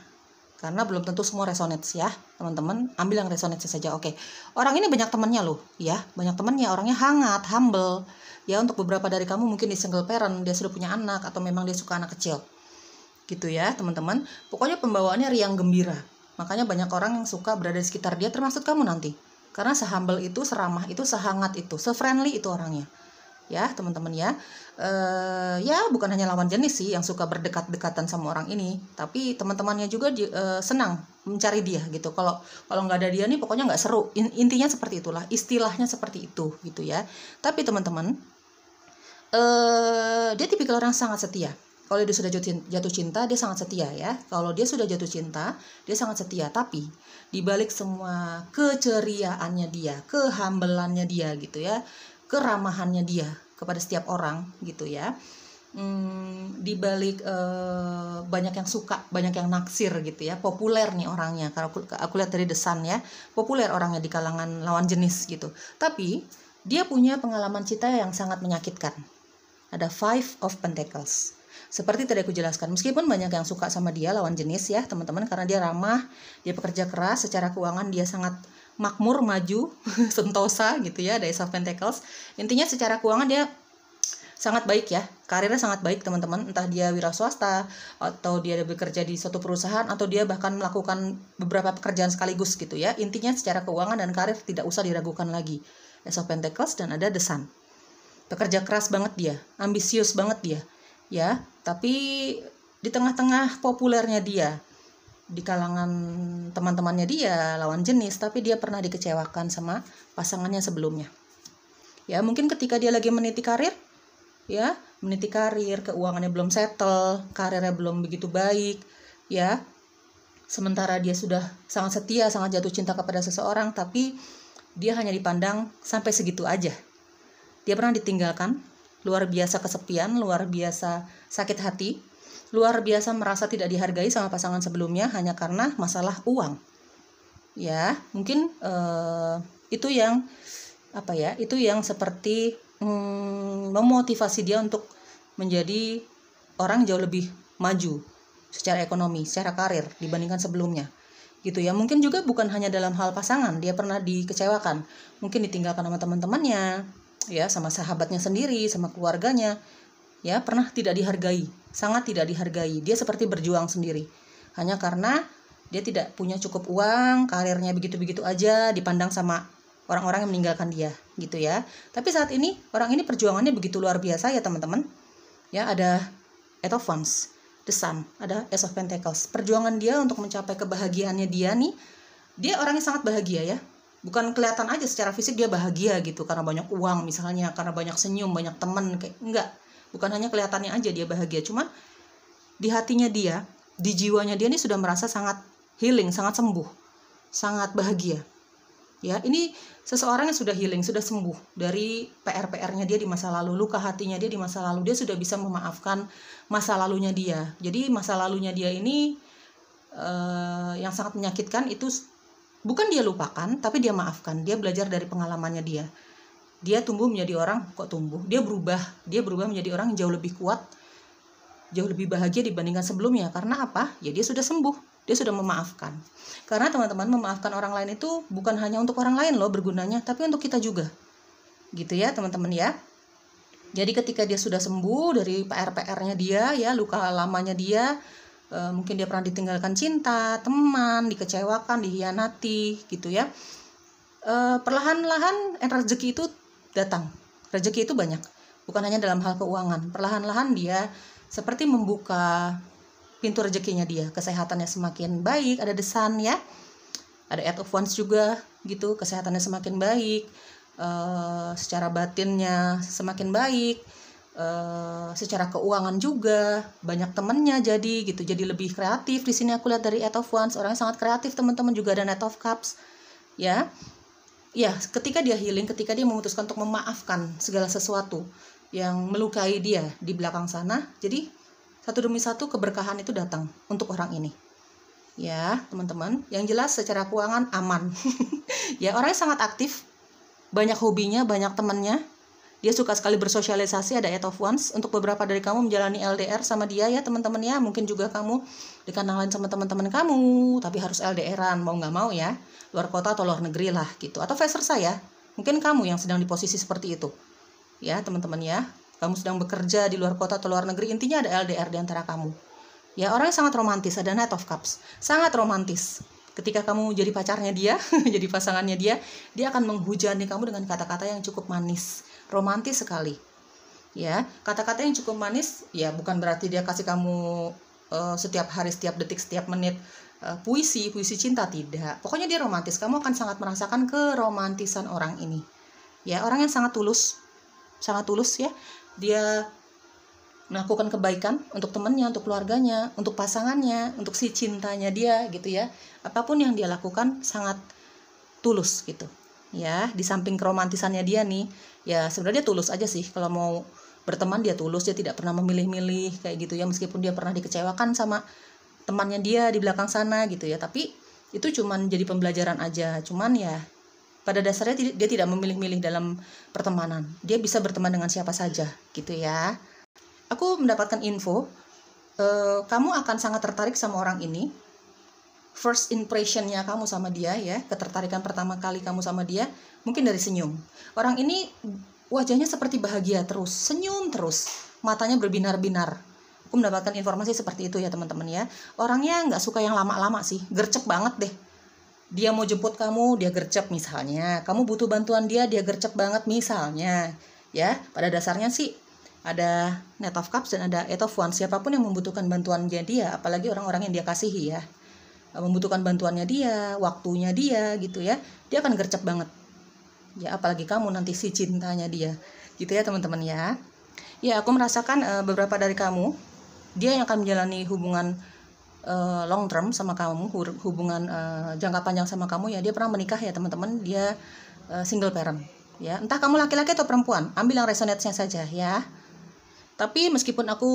Karena belum tentu semua resonate ya teman-teman. Ambil yang resonate saja. Oke. Orang ini banyak temannya loh ya. Banyak temannya, orangnya hangat, humble. Ya, untuk beberapa dari kamu mungkin di single parent, dia sudah punya anak, atau memang dia suka anak kecil gitu ya teman-teman. Pokoknya pembawaannya riang gembira, makanya banyak orang yang suka berada di sekitar dia, termasuk kamu nanti, karena se-humble itu, seramah itu, sehangat itu, se-friendly itu orangnya ya teman-teman ya. Ya bukan hanya lawan jenis sih yang suka berdekat-dekatan sama orang ini, tapi teman-temannya juga senang mencari dia gitu. Kalau nggak ada dia nih pokoknya nggak seru. Intinya seperti itulah, istilahnya seperti itu gitu ya. Tapi teman-teman, dia tipikal orang sangat setia. Kalau dia sudah jatuh cinta, dia sangat setia ya. Kalau dia sudah jatuh cinta, dia sangat setia. Tapi dibalik semua keceriaannya dia, kehambelannya dia gitu ya, keramahannya dia kepada setiap orang gitu ya, dibalik banyak yang suka, banyak yang naksir gitu ya, populer nih orangnya. Kalau aku lihat dari The Sun ya, populer orangnya di kalangan lawan jenis gitu. Tapi dia punya pengalaman cinta yang sangat menyakitkan. Ada Five of Pentacles. Seperti tadi aku jelaskan, meskipun banyak yang suka sama dia lawan jenis ya teman-teman, karena dia ramah, dia pekerja keras, secara keuangan dia sangat makmur, maju, sentosa gitu ya, ada Ace of Pentacles. Intinya secara keuangan dia sangat baik ya, karirnya sangat baik teman-teman, entah dia wira swasta atau dia bekerja di suatu perusahaan atau dia bahkan melakukan beberapa pekerjaan sekaligus gitu ya. Intinya secara keuangan dan karir tidak usah diragukan lagi. Ace of Pentacles dan ada The Sun. Pekerja keras banget dia, ambisius banget dia ya, tapi di tengah-tengah populernya dia, di kalangan teman-temannya dia lawan jenis, tapi dia pernah dikecewakan sama pasangannya sebelumnya ya. Mungkin ketika dia lagi meniti karir ya, keuangannya belum settle, karirnya belum begitu baik ya, sementara dia sudah sangat setia, sangat jatuh cinta kepada seseorang, tapi dia hanya dipandang sampai segitu aja. Dia pernah ditinggalkan, luar biasa kesepian, luar biasa sakit hati, luar biasa merasa tidak dihargai sama pasangan sebelumnya hanya karena masalah uang. Ya, mungkin itu yang itu yang seperti memotivasi dia untuk menjadi orang jauh lebih maju secara ekonomi, secara karir dibandingkan sebelumnya. Gitu ya. Mungkin juga bukan hanya dalam hal pasangan, dia pernah dikecewakan. Mungkin ditinggalkan sama teman-temannya, ya, sama sahabatnya sendiri, sama keluarganya. Ya, pernah tidak dihargai, sangat tidak dihargai. Dia seperti berjuang sendiri. Hanya karena dia tidak punya cukup uang, karirnya begitu-begitu aja, dipandang sama orang-orang yang meninggalkan dia, gitu ya. Tapi saat ini orang ini perjuangannya begitu luar biasa ya teman-teman. Ya, ada Eight of Wands, The Sun, ada Ace of Pentacles. Perjuangan dia untuk mencapai kebahagiaannya dia nih, dia orang yang sangat bahagia ya. Bukan kelihatan aja secara fisik dia bahagia gitu karena banyak uang misalnya, karena banyak senyum, banyak teman, kayak enggak. Bukan hanya kelihatannya aja dia bahagia, cuma di hatinya dia, di jiwanya dia nih sudah merasa sangat healing, sangat sembuh, sangat bahagia. Ya, ini seseorang yang sudah healing, sudah sembuh dari PR-PR-nya dia di masa lalu, luka hatinya dia di masa lalu. Dia sudah bisa memaafkan masa lalunya dia. Jadi masa lalunya dia ini yang sangat menyakitkan itu bukan dia lupakan, tapi dia maafkan. Dia belajar dari pengalamannya dia. Dia tumbuh menjadi orang, dia berubah menjadi orang yang jauh lebih kuat, jauh lebih bahagia dibandingkan sebelumnya. Karena apa? Ya dia sudah sembuh. Dia sudah memaafkan. Karena teman-teman, memaafkan orang lain itu bukan hanya untuk orang lain loh bergunanya, tapi untuk kita juga. Gitu ya teman-teman ya. Jadi ketika dia sudah sembuh dari PR-PR-nya dia, ya luka lamanya dia, mungkin dia pernah ditinggalkan cinta, teman, dikecewakan, dihianati, gitu ya. Perlahan-lahan rezeki itu datang. Rezeki itu banyak. Bukan hanya dalam hal keuangan. Perlahan-lahan dia seperti membuka pintu rezekinya dia, kesehatannya semakin baik, ada The Sun ya, ada Eight of Wands juga gitu, kesehatannya semakin baik, secara batinnya semakin baik, secara keuangan juga banyak temennya jadi gitu, jadi lebih kreatif. Di sini aku lihat dari Eight of Wands, orangnya sangat kreatif teman-teman. Juga ada Knight of Cups ya. Ya, ketika dia healing, ketika dia memutuskan untuk memaafkan segala sesuatu yang melukai dia di belakang sana, jadi satu demi satu keberkahan itu datang untuk orang ini. Ya, teman-teman. Yang jelas secara keuangan aman. Ya, orangnya sangat aktif. Banyak hobinya, banyak temannya. Dia suka sekali bersosialisasi, ada Eight of Wands. Untuk beberapa dari kamu menjalani LDR sama dia ya, teman-teman ya. Mungkin juga kamu dikenalin sama teman-teman kamu, tapi harus LDR-an, mau nggak mau ya. Luar kota atau luar negeri lah gitu. Atau vice versa ya. Mungkin kamu yang sedang di posisi seperti itu. Ya, teman-teman ya. Kamu sedang bekerja di luar kota atau luar negeri, intinya ada LDR di antara kamu. Ya, orangnya sangat romantis, ada Knight of Cups. Sangat romantis. Ketika kamu jadi pacarnya dia, jadi pasangannya dia akan menghujani kamu dengan kata-kata yang cukup manis. Romantis sekali. Ya, kata-kata yang cukup manis, ya bukan berarti dia kasih kamu setiap hari, setiap detik, setiap menit puisi cinta, tidak. Pokoknya dia romantis. Kamu akan sangat merasakan keromantisan orang ini. Ya, orang yang sangat tulus ya. Dia melakukan kebaikan untuk temannya, untuk keluarganya, untuk pasangannya, untuk si cintanya dia gitu ya. Apapun yang dia lakukan sangat tulus gitu. Ya, di samping keromantisannya dia nih, ya sebenarnya dia tulus aja sih. Kalau mau berteman dia tulus, dia tidak pernah memilih-milih kayak gitu ya, meskipun dia pernah dikecewakan sama temannya dia di belakang sana gitu ya. Tapi itu cuman jadi pembelajaran aja. Cuman ya pada dasarnya dia tidak memilih-milih dalam pertemanan. Dia bisa berteman dengan siapa saja, gitu ya. Aku mendapatkan info, kamu akan sangat tertarik sama orang ini. First impression-nya kamu sama dia ya, ketertarikan pertama kali kamu sama dia, mungkin dari senyum. Orang ini wajahnya seperti bahagia terus, senyum terus, matanya berbinar-binar. Aku mendapatkan informasi seperti itu ya teman-teman ya. Orangnya nggak suka yang lama-lama sih, gercep banget deh. Dia mau jemput kamu, dia gercep misalnya. Kamu butuh bantuan dia gercep banget misalnya. Ya, pada dasarnya sih ada Knight of Cups dan ada Eight of Wands. Siapapun yang membutuhkan bantuannya dia, apalagi orang-orang yang dia kasihi ya, membutuhkan bantuannya dia, waktunya dia gitu ya, dia akan gercep banget. Ya, apalagi kamu nanti si cintanya dia. Gitu ya teman-teman ya. Ya, aku merasakan beberapa dari kamu, dia yang akan menjalani hubungan long term sama kamu, hubungan jangka panjang sama kamu ya, dia pernah menikah ya teman-teman, dia single parent ya. Entah kamu laki-laki atau perempuan, ambil yang resonate-nya saja ya. Tapi meskipun aku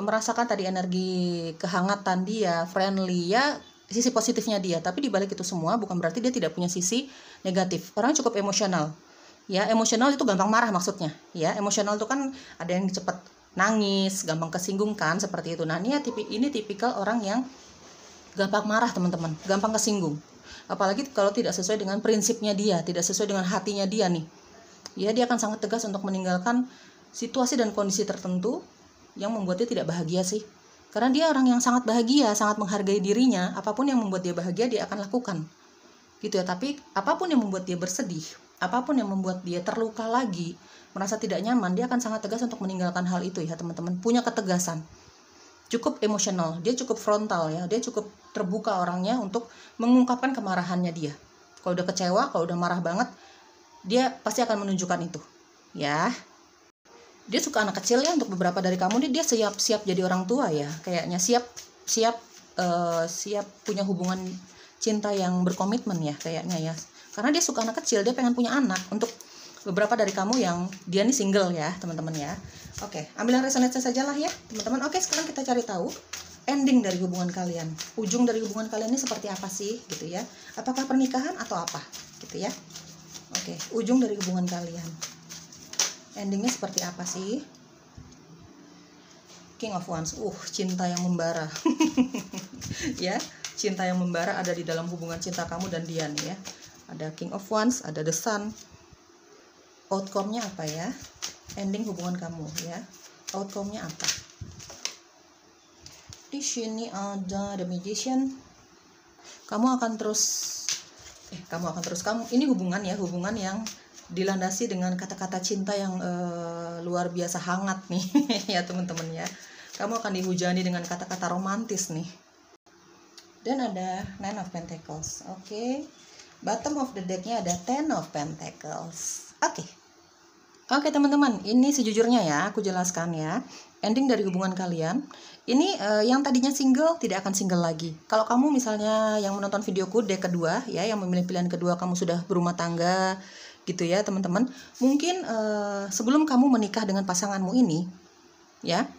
merasakan tadi energi kehangatan dia, friendly ya, sisi positifnya dia, tapi dibalik itu semua bukan berarti dia tidak punya sisi negatif. Orang cukup emosional ya, emosional itu gampang marah maksudnya ya. Emosional itu kan ada yang cepat nangis, gampang kesinggung kan, seperti itu. Nah ini tipikal orang yang gampang marah teman-teman, gampang kesinggung, apalagi kalau tidak sesuai dengan prinsipnya dia, tidak sesuai dengan hatinya dia nih ya. Dia akan sangat tegas untuk meninggalkan situasi dan kondisi tertentu yang membuat dia tidak bahagia sih, karena dia orang yang sangat bahagia, sangat menghargai dirinya. Apapun yang membuat dia bahagia dia akan lakukan gitu ya. Tapi apapun yang membuat dia bersedih, apapun yang membuat dia terluka lagi, merasa tidak nyaman, dia akan sangat tegas untuk meninggalkan hal itu ya teman-teman. Punya ketegasan, cukup emosional, dia cukup frontal ya, dia cukup terbuka orangnya untuk mengungkapkan kemarahannya dia. Kalau udah kecewa, kalau udah marah banget, dia pasti akan menunjukkan itu ya. Dia suka anak kecil ya, untuk beberapa dari kamu nih dia siap jadi orang tua ya, kayaknya siap punya hubungan cinta yang berkomitmen ya kayaknya ya, karena dia suka anak kecil, dia pengen punya anak. Untuk beberapa dari kamu yang dia nih single ya teman-teman ya. Oke, ambil yang resonate saja lah ya teman-teman. Oke, sekarang kita cari tahu ending dari hubungan kalian, ujung dari hubungan kalian ini seperti apa sih gitu ya. Apakah pernikahan atau apa gitu ya. Oke, ujung dari hubungan kalian, endingnya seperti apa sih? King of Wands, cinta yang membara. Ya, cinta yang membara ada di dalam hubungan cinta kamu dan dia nih ya. Ada King of Wands, ada The Sun. Outcome-nya apa ya? Ending hubungan kamu ya. Outcome-nya apa? Di sini ada The Magician. Kamu ini hubungan yang dilandasi dengan kata-kata cinta yang luar biasa hangat nih ya teman-teman ya. Kamu akan dihujani dengan kata-kata romantis nih. Dan ada Nine of Pentacles. Oke. Bottom of the deck-nya ada Ten of Pentacles. Oke teman-teman, ini sejujurnya ya aku jelaskan ya. Ending dari hubungan kalian ini yang tadinya single tidak akan single lagi. Kalau kamu misalnya yang menonton videoku deck kedua ya, yang memilih pilihan kedua, kamu sudah berumah tangga gitu ya teman-teman. Mungkin sebelum kamu menikah dengan pasanganmu ini ya,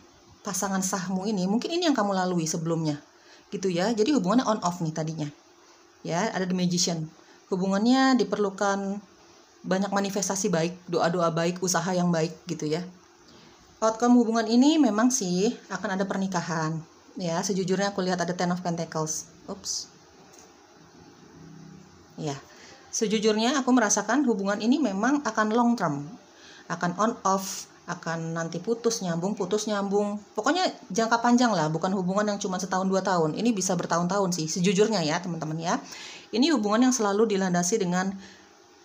pasangan sahmu ini, mungkin ini yang kamu lalui sebelumnya gitu ya. Jadi hubungannya on off nih tadinya ya. Ada The Magician, hubungannya diperlukan banyak manifestasi baik, doa-doa baik, usaha yang baik gitu ya. Outcome hubungan ini memang sih akan ada pernikahan ya. Sejujurnya aku lihat ada Ten of Pentacles. Ya, sejujurnya aku merasakan hubungan ini memang akan long term, akan on off, akan nanti putus nyambung. Pokoknya jangka panjang lah, bukan hubungan yang cuma setahun 2 tahun. Ini bisa bertahun-tahun sih sejujurnya ya teman-teman ya. Ini hubungan yang selalu dilandasi dengan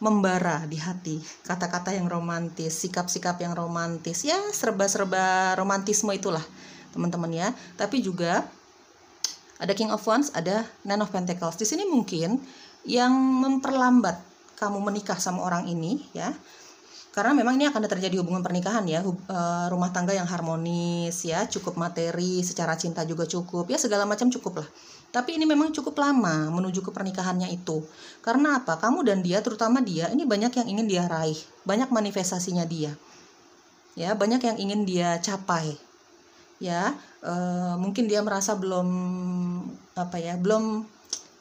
membara di hati, kata-kata yang romantis, sikap-sikap yang romantis ya, serba-serba romantisme itulah teman-teman ya. Tapi juga ada King of Wands, ada Nine of Pentacles. Di sini mungkin yang memperlambat kamu menikah sama orang ini ya, karena memang ini akan terjadi hubungan pernikahan ya, rumah tangga yang harmonis ya, cukup materi, secara cinta juga cukup ya, segala macam cukup lah. Tapi ini memang cukup lama menuju ke pernikahannya itu. Karena apa? Kamu dan dia, terutama dia, ini banyak yang ingin dia raih, banyak manifestasinya dia ya, banyak yang ingin dia capai ya. Mungkin dia merasa belum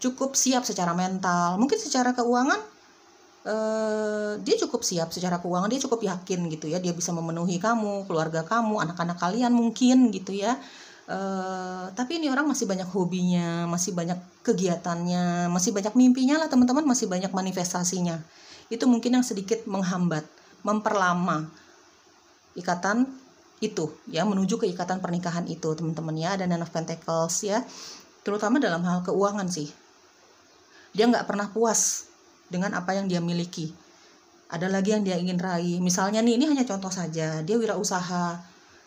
cukup siap secara mental. Mungkin secara keuangan dia cukup siap secara keuangan, dia cukup yakin gitu ya, dia bisa memenuhi kamu, keluarga kamu, anak-anak kalian mungkin gitu ya. Tapi ini orang masih banyak hobinya, masih banyak kegiatannya, masih banyak mimpinya lah teman-teman, masih banyak manifestasinya. Itu mungkin yang sedikit menghambat, memperlama ikatan itu ya, menuju ke ikatan pernikahan itu teman-teman ya. Ada Nine of Pentacles ya, terutama dalam hal keuangan sih. Dia nggak pernah puas dengan apa yang dia miliki, ada lagi yang dia ingin raih. Misalnya nih, ini hanya contoh saja, dia wirausaha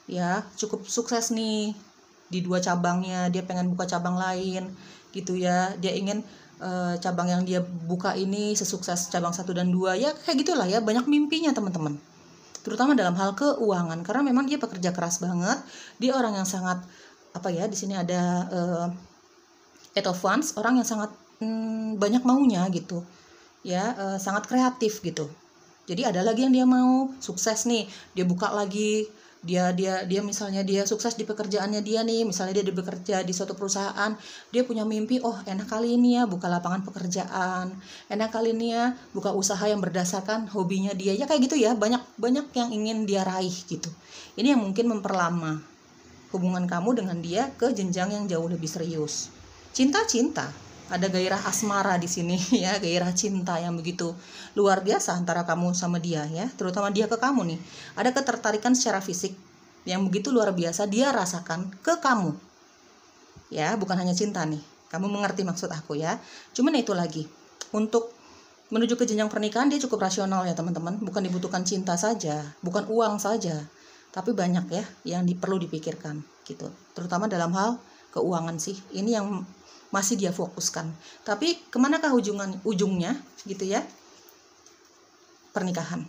ya, cukup sukses nih di 2 cabangnya, dia pengen buka cabang lain gitu ya. Dia ingin cabang yang dia buka ini sesukses cabang 1 dan 2 ya, kayak gitulah ya, banyak mimpinya teman-teman, terutama dalam hal keuangan. Karena memang dia pekerja keras banget, dia orang yang sangat apa ya, di sini ada Eight of Wands, orang yang sangat banyak maunya gitu ya, sangat kreatif gitu. Jadi ada lagi yang dia mau sukses nih, dia buka lagi, dia misalnya dia sukses di pekerjaannya dia nih, misalnya dia bekerja di suatu perusahaan, dia punya mimpi, oh enak kali ini ya buka lapangan pekerjaan, enak kali ini ya buka usaha yang berdasarkan hobinya dia, ya kayak gitu ya, banyak yang ingin dia raih gitu. Ini yang mungkin memperlama hubungan kamu dengan dia ke jenjang yang jauh lebih serius. Cinta, ada gairah asmara di sini ya, gairah cinta yang begitu luar biasa antara kamu sama dia ya, terutama dia ke kamu nih. Ada ketertarikan secara fisik yang begitu luar biasa dia rasakan ke kamu. Ya, bukan hanya cinta nih. Kamu mengerti maksud aku ya. Cuman itu lagi. Untuk menuju ke jenjang pernikahan dia cukup rasional ya, teman-teman. Bukan dibutuhkan cinta saja, bukan uang saja. Tapi banyak ya yang perlu dipikirkan gitu. Terutama dalam hal keuangan sih. Ini yang masih dia fokuskan. Tapi kemanakah ujungnya gitu ya? Pernikahan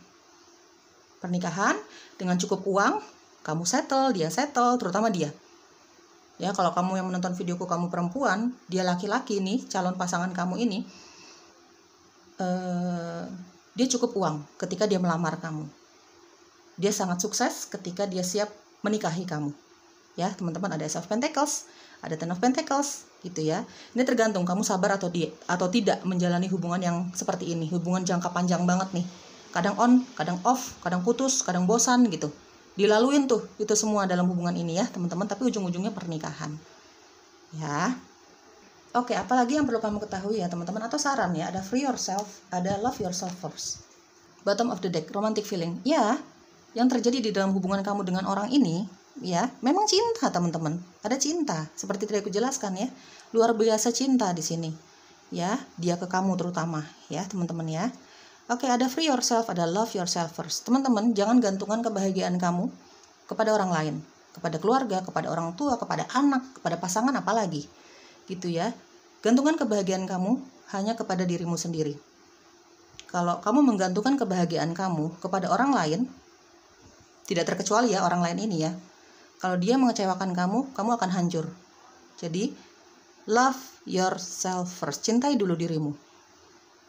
dengan cukup uang, kamu settle, dia settle, terutama dia ya. Kalau kamu yang menonton videoku, kamu perempuan, dia laki-laki nih, calon pasangan kamu ini, dia cukup uang ketika dia melamar kamu, dia sangat sukses ketika dia siap menikahi kamu ya, teman-teman. Ada Ace of Pentacles, ada Ten of Pentacles gitu ya. Ini tergantung kamu sabar atau tidak menjalani hubungan yang seperti ini, hubungan jangka panjang banget nih, kadang on, kadang off, kadang putus, kadang bosan gitu. Dilaluin tuh itu semua dalam hubungan ini ya, teman-teman, tapi ujung-ujungnya pernikahan ya. Oke, apalagi yang perlu kamu ketahui ya, teman-teman, atau saran ya, ada free yourself, ada love yourself first. Bottom of the deck, romantic feeling ya, yang terjadi di dalam hubungan kamu dengan orang ini ya, memang cinta, teman-teman. Ada cinta, seperti tadi aku jelaskan ya, luar biasa cinta di sini ya, dia ke kamu terutama ya, teman-teman ya. Oke, ada free yourself, ada love yourself first. Teman-teman, jangan gantungkan kebahagiaan kamu kepada orang lain, kepada keluarga, kepada orang tua, kepada anak, kepada pasangan, apalagi gitu ya. Gantungkan kebahagiaan kamu hanya kepada dirimu sendiri. Kalau kamu menggantungkan kebahagiaan kamu kepada orang lain, tidak terkecuali ya orang lain ini ya, kalau dia mengecewakan kamu akan hancur. Jadi love yourself first, cintai dulu dirimu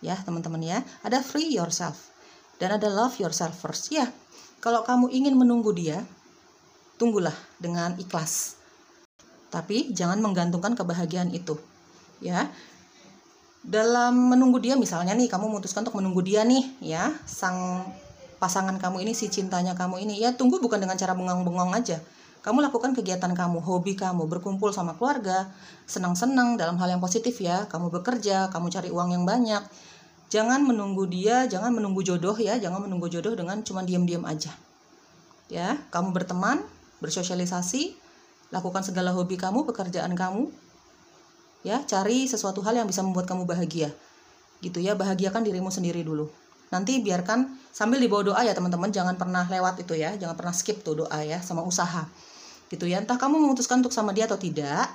ya, teman-teman ya. Ada free yourself dan ada love yourself first ya. Kalau kamu ingin menunggu dia, tunggulah dengan ikhlas, tapi jangan menggantungkan kebahagiaan itu ya. Dalam menunggu dia, misalnya nih kamu memutuskan untuk menunggu dia nih ya, sang pasangan kamu ini, si cintanya kamu ini ya, tunggu bukan dengan cara bengong-bengong aja. Kamu lakukan kegiatan kamu, hobi kamu, berkumpul sama keluarga, senang-senang dalam hal yang positif ya. Kamu bekerja, kamu cari uang yang banyak. Jangan menunggu dia, jangan menunggu jodoh ya, jangan menunggu jodoh dengan cuma diam-diam aja. Ya, kamu berteman, bersosialisasi, lakukan segala hobi kamu, pekerjaan kamu. Ya, cari sesuatu hal yang bisa membuat kamu bahagia. Gitu ya, bahagiakan dirimu sendiri dulu. Nanti biarkan sambil dibawa doa ya, teman-teman, jangan pernah lewat itu ya, jangan pernah skip tuh doa ya, sama usaha. Gitu ya, entah kamu memutuskan untuk sama dia atau tidak,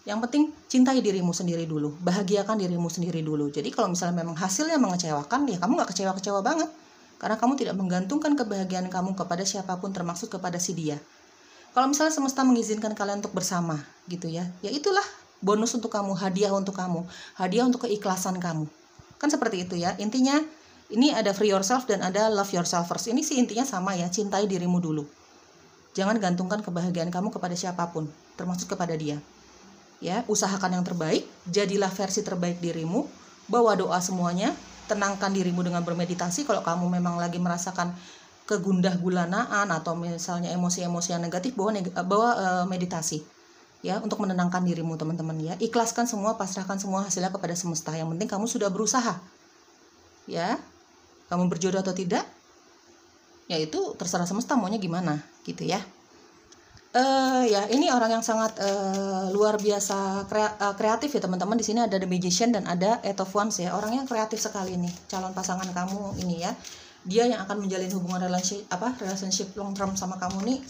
yang penting cintai dirimu sendiri dulu, bahagiakan dirimu sendiri dulu. Jadi kalau misalnya memang hasilnya mengecewakan, ya kamu gak kecewa-kecewa banget, karena kamu tidak menggantungkan kebahagiaan kamu kepada siapapun, termasuk kepada si dia. Kalau misalnya semesta mengizinkan kalian untuk bersama gitu ya, ya itulah bonus untuk kamu, hadiah untuk kamu, hadiah untuk keikhlasan kamu. Kan seperti itu ya, intinya ini ada free yourself dan ada love yourself first. Ini sih intinya sama ya, cintai dirimu dulu. Jangan gantungkan kebahagiaan kamu kepada siapapun, termasuk kepada dia. Ya, usahakan yang terbaik, jadilah versi terbaik dirimu, bawa doa semuanya, tenangkan dirimu dengan bermeditasi. Kalau kamu memang lagi merasakan kegundah gulanaan atau misalnya emosi-emosi yang negatif, bawa meditasi. Ya, untuk menenangkan dirimu, teman-teman ya. Ikhlaskan semua, pasrahkan semua hasilnya kepada semesta. Yang penting kamu sudah berusaha. Ya. Kamu berjodoh atau tidak? Ya itu terserah semesta maunya gimana, gitu ya. Ya, ini orang yang sangat luar biasa kreatif ya, teman-teman. Di sini ada The Magician dan ada Eight of Wands ya. Orang yang kreatif sekali nih, calon pasangan kamu ini ya. Dia yang akan menjalin hubungan relationship long term sama kamu nih.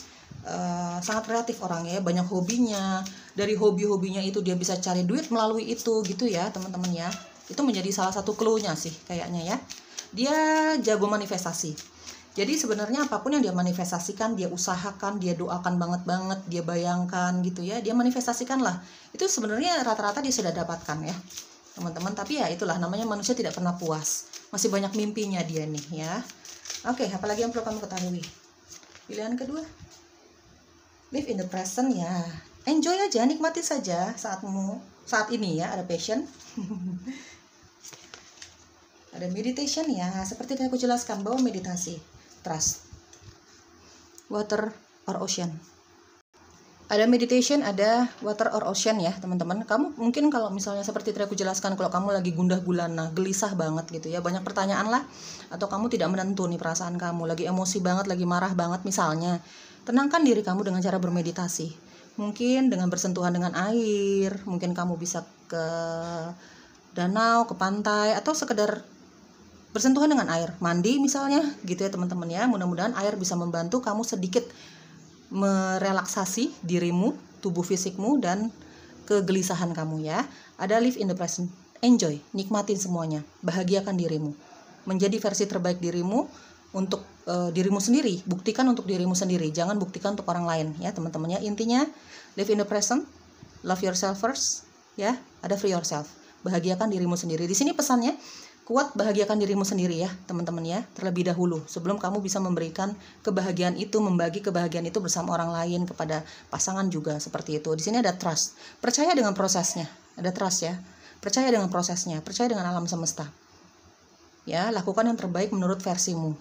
Sangat kreatif orangnya ya, banyak hobinya. Dari hobi-hobinya itu dia bisa cari duit melalui itu gitu ya, teman-teman ya. Itu menjadi salah satu clue-nya sih kayaknya ya. Dia jago manifestasi. Jadi sebenarnya apapun yang dia manifestasikan, dia usahakan, dia doakan banget, dia bayangkan gitu ya, dia manifestasikan lah. Itu sebenarnya rata-rata dia sudah dapatkan ya, teman-teman. Tapi ya itulah namanya manusia tidak pernah puas. Masih banyak mimpinya dia nih ya. Oke, apalagi yang perlu kamu ketahui? Pilihan kedua, live in the present ya. Enjoy aja, nikmati saja saat ini ya. Ada passion. Ada meditation ya, seperti yang aku jelaskan bahwa meditasi. Trust, water or ocean. Ada meditation, ada water or ocean ya teman-teman. Kamu mungkin kalau misalnya seperti yang aku jelaskan, kalau kamu lagi gundah gulana, gelisah banget gitu ya, banyak pertanyaan lah, atau kamu tidak menentu nih perasaan kamu, lagi emosi banget, lagi marah banget misalnya, tenangkan diri kamu dengan cara bermeditasi. Mungkin dengan bersentuhan dengan air, mungkin kamu bisa ke danau, ke pantai, atau sekedar bersentuhan dengan air, mandi misalnya gitu ya teman-teman ya. Mudah-mudahan air bisa membantu kamu sedikit merelaksasi dirimu, tubuh fisikmu, dan kegelisahan kamu ya. Ada live in the present, enjoy, nikmatin semuanya, bahagiakan dirimu, menjadi versi terbaik dirimu untuk dirimu sendiri. Buktikan untuk dirimu sendiri, jangan buktikan untuk orang lain ya teman-teman ya. Intinya live in the present, love yourself first ya. Ada free yourself, bahagiakan dirimu sendiri. Di sini pesannya kuat, bahagiakan dirimu sendiri ya teman-teman ya, terlebih dahulu sebelum kamu bisa memberikan kebahagiaan itu, membagi kebahagiaan itu bersama orang lain, kepada pasangan juga seperti itu. Di sini ada trust, percaya dengan prosesnya. Ada trust ya, percaya dengan prosesnya, percaya dengan alam semesta ya. Lakukan yang terbaik menurut versimu,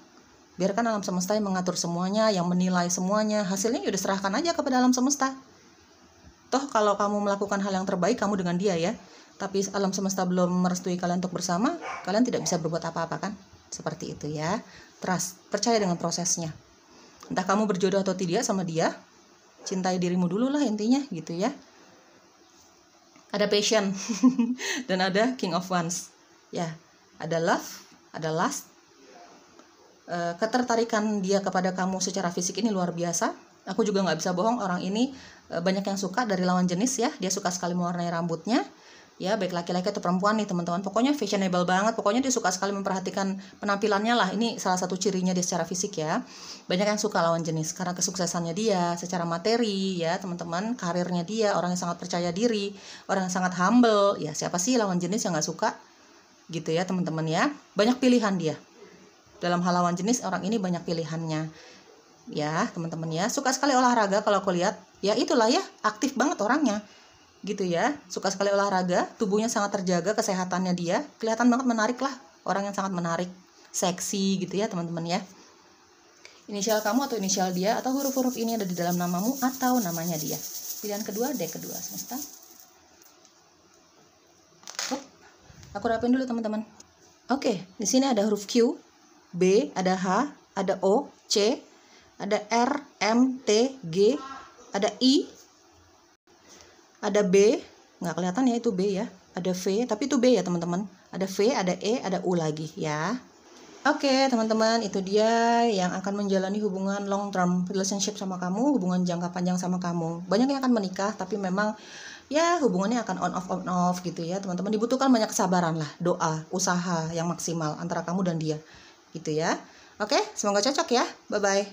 biarkan alam semesta yang mengatur semuanya, yang menilai semuanya. Hasilnya udah serahkan aja kepada alam semesta. Toh kalau kamu melakukan hal yang terbaik kamu dengan dia ya, tapi alam semesta belum merestui kalian untuk bersama, kalian tidak bisa berbuat apa-apa kan? Seperti itu ya. Trust, percaya dengan prosesnya. Entah kamu berjodoh atau tidak sama dia, cintai dirimu dulu lah intinya gitu ya. Ada passion dan ada king of wands ya. Ada love, ada lust. Ketertarikan dia kepada kamu secara fisik ini luar biasa. Aku juga nggak bisa bohong, orang ini banyak yang suka dari lawan jenis ya. Dia suka sekali mewarnai rambutnya ya, baik laki-laki atau perempuan nih teman-teman. Pokoknya fashionable banget, pokoknya dia suka sekali memperhatikan penampilannya lah. Ini salah satu cirinya dia secara fisik ya. Banyak yang suka lawan jenis karena kesuksesannya dia secara materi ya teman-teman, karirnya dia, orang yang sangat percaya diri, orang yang sangat humble ya. Siapa sih lawan jenis yang nggak suka gitu ya teman-teman ya. Banyak pilihan dia. Dalam hal lawan jenis, orang ini banyak pilihannya ya teman-teman ya. Suka sekali olahraga kalau aku lihat ya, itulah ya, aktif banget orangnya gitu ya. Suka sekali olahraga, tubuhnya sangat terjaga, kesehatannya dia kelihatan banget, menarik lah, orang yang sangat menarik, seksi gitu ya teman-teman ya. Inisial kamu atau inisial dia, atau huruf-huruf ini ada di dalam namamu atau namanya dia. Pilihan kedua, deck kedua semesta. Aku rapin dulu teman-teman. Oke, di sini ada huruf Q, B, ada H, ada O, C, ada R, M, T, G, ada I, ada B, nggak kelihatan ya itu B ya, ada V, tapi itu B ya teman-teman, ada V, ada E, ada U lagi ya. Oke teman-teman, itu dia yang akan menjalani hubungan long term relationship sama kamu, hubungan jangka panjang sama kamu. Banyak yang akan menikah, tapi memang ya hubungannya akan on off gitu ya teman-teman. Dibutuhkan banyak kesabaran lah, doa, usaha yang maksimal antara kamu dan dia gitu ya. Oke, semoga cocok ya, bye bye.